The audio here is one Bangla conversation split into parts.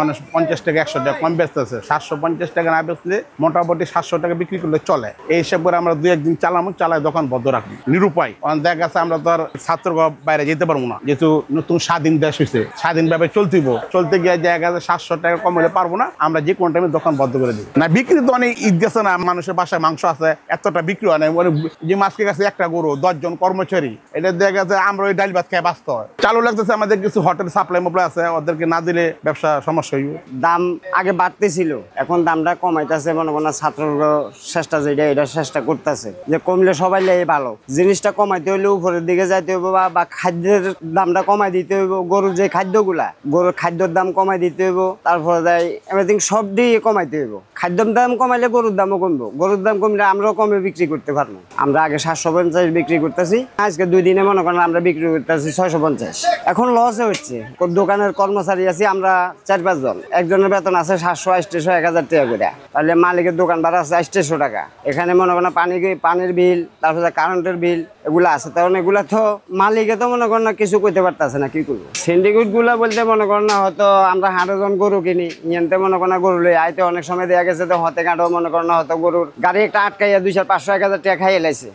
মানুষ 50 টাকা 100 টাকা কম বেচতেছে, 750 টাকা না বেচলে মোটামুটি 700 টাকা বিক্রি করলে চলে। এই হিসাব করে আমরা 2-1 দিন চালাই দোকান বন্ধ রাখি, নিরুপায়। দেখা গেছে আমরা তো আর ছাত্র বাইরে যেতে পারবো না, যেহেতু নতুন স্বাধীন দেশ হয়েছে, স্বাধীনভাবে চলতে গিয়ে দেখা গেছে 700 টাকা কম হলে পারবো না, আমরা যে কোনো টাইমে দোকান বন্ধ করে দিই। না বিক্রি তো অনেক ঈদ গেছে না, মানুষের বাসায় মাংস আছে, এতটা বিক্রি হয় না। যে মাছকে গেছে একটা গরু 10 জন কর্মচারী, এটা দেখা গেছে আমরা ওই ডাল ভাত খেয়ে বাঁচতে হয়। চালু লাগতেছে আমাদের কিছু হোটেল সাপ্লাই মোপ্লাই আছে, ওদেরকে না দিলে ব্যবসা সমস্যা হইব। দাম আগে বাড়তেছিল, এখন দামটা কমাইতেছে। মনে করেন ছাত্ররা চেষ্টা এটা চেষ্টা করতেছে যে কমলে সবাই লেগে ভালো। জিনিসটা কমাইতে হইলে উপরের দিকে যাইতে হইব, বা খাদ্যের দামটা কমাই দিতে হইব। গরুর যে খাদ্যগুলা, গরুর খাদ্যের দাম কমাই দিতে হইব, তারপরে যাই এভরিথিং সব দিয়ে কমাইতে হইব। খাদ্যর দাম কমাইলে গরুর দামও কমবো, গরুর দাম কমলে আমরাও কমে বিক্রি করতে পারবো। আমরা আগে 750 বিক্রি করতেছি, আজকে 2 দিনে মনে করেন আমরা বিক্রি করতেছি 650। এখন লসে হচ্ছে। দোকানের কর্মচারী আছি আমরা 4-5 জন, একজনের বেতন আছে 700, 800, 1000 টাকা করে। তাহলে মালিকের দোকান ভাড়া আছে 800 টাকা। এখানে মনে করেন পানির বিল, তারপরে কারেন্টের বিল এগুলো আছে। তখন এগুলা তো মালিকে তো মনে করেন না কিছু করতে পারতেছে না, কি করবো। সিন্ডিকেট গুলা বলতে মনে করেন না হয়তো আমরা 100 জন গরু কিনি, নিয়ন্তে মনে করেন গরু লই আইতে অনেক সময় দেখা গেছে তো হতে কাটো মনে করেন না হয়তো গরুর গাড়ি একটা আটকাইয়া 200, 500, 1000 টাকা খাইয়ে লাইছে।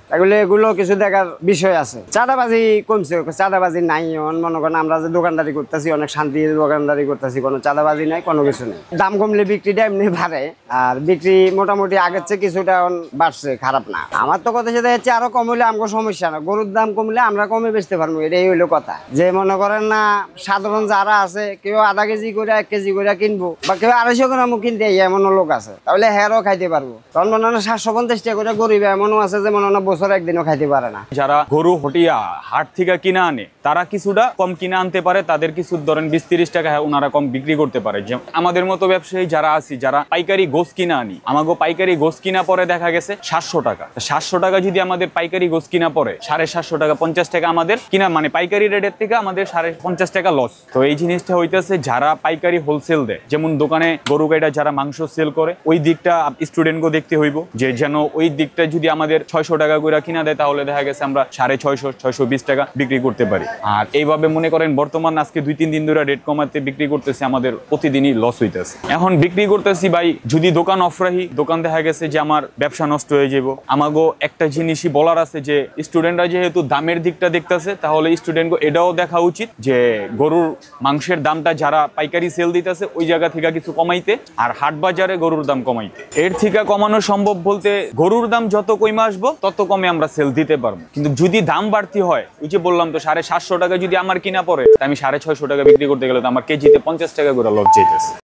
এগুলো কিছু দেখার বিষয় আছে। চাঁদাবাজি কমছে, চাঁদাবাজি নাই। মনে করেন আমরা যে দোকানদারি করতেছি অনেক শান্তি দোকানদারি করতেছি, কোনো চাঁদাবাজি নাই, কোনো কিছু নেই। দাম কমলে বিক্রিটা এমনি বাড়ে, আর বিক্রি মোটামুটি আগের চেয়ে কিছুটা বাড়ছে, খারাপ না। আমার তো কথা সেটা হচ্ছে আরো কম হলে আমাকে সমস্যা না, গরুর দাম কমলে আমরা কমে বেচতে পারবো, এটাই হইলো কথা। যে মনে করেন না সাধারণ যারা আছে কেউ আধা কেজি করে 1 কেজি করে কিনবো, বা কেউ 250 গ্রামও কিনতে এমনও লোক আছে, তাহলে হ্যারও খাইতে পারবো। তখন মনে হয় 750 টাকা করে গরিব এমনও আছে যে মনে হয় বছর একদিনও খাইতে পারে না। যারা গরু হটিয়া হাট থেকে কিনে আনে তারা কিছুটা কম কিনে আনতে পারে, তাদের কিছু ধরেন 20-30 টাকা ওনারা কম বিক্রি করতে পারে। আমাদের মতো ব্যবসায়ী যারা আছি, যারা পাইকারি গোস কিনা আনি, আমাকে পাইকারি গোস কিনা পরে দেখা গেছে 700 টাকা। 700 টাকা যদি আমাদের পাইকারি গোস কিনা পরে 750 টাকা, 50 টাকা আমাদের কিনা, মানে পাইকারি রেটের থেকে আমাদের 50 টাকা লস। তো এই জিনিসটা হইতেছে যারা পাইকারি হোলসেল দেয়, যেমন দোকানে গরু গাইটা যারা মাংস সেল করে, ওই দিকটা স্টুডেন্টকে দেখতে হইব যে যেন ওই দিকটা যদি আমাদের 600 টাকা করে কিনা দেয়, তাহলে দেখা গেছে আমরা 650, 620 টাকা বিক্রি করতে পারি। আর এইভাবে মনে করেন বর্তমান আজকে 2-3 দিন ধরে রেট কমাতে বিক্রি করতেছে, আমাদের প্রতিদিনই লস হইতেছে। এখন বিক্রি করতেছি ভাই, যদি দোকান অফ রাখি, দোকান দেখা গেছে যে আমার ব্যবসা নষ্ট হয়ে যাব। আমাগো একটা জিনিসই বলার আছে যে স্টুডেন্টরা যেহেতু দামের দিকটা দেখতেছে, তাহলে স্টুডেন্টকে এটাও দেখা উচিত যে গরুর মাংসের দামটা যারা পাইকারি সেল দিতেছে ওই জায়গা থেকে কিছু কমাইতে, আর হাট বাজারে গরুর দাম কমাইতে। এর থেকে কমানো সম্ভব বলতে গরুর দাম যত কমে আসবো তত কমে আমরা সেল দিতে পারবো। কিন্তু যদি দাম বাড়তি হয়, ওই যে বললাম তো 750 টাকা যদি আমার কিনা পড়ে, আমি 650 টাকা বিক্রি করতে গেলে তো আমার কেজিতে 50 টাকা করে লস যেতেছে।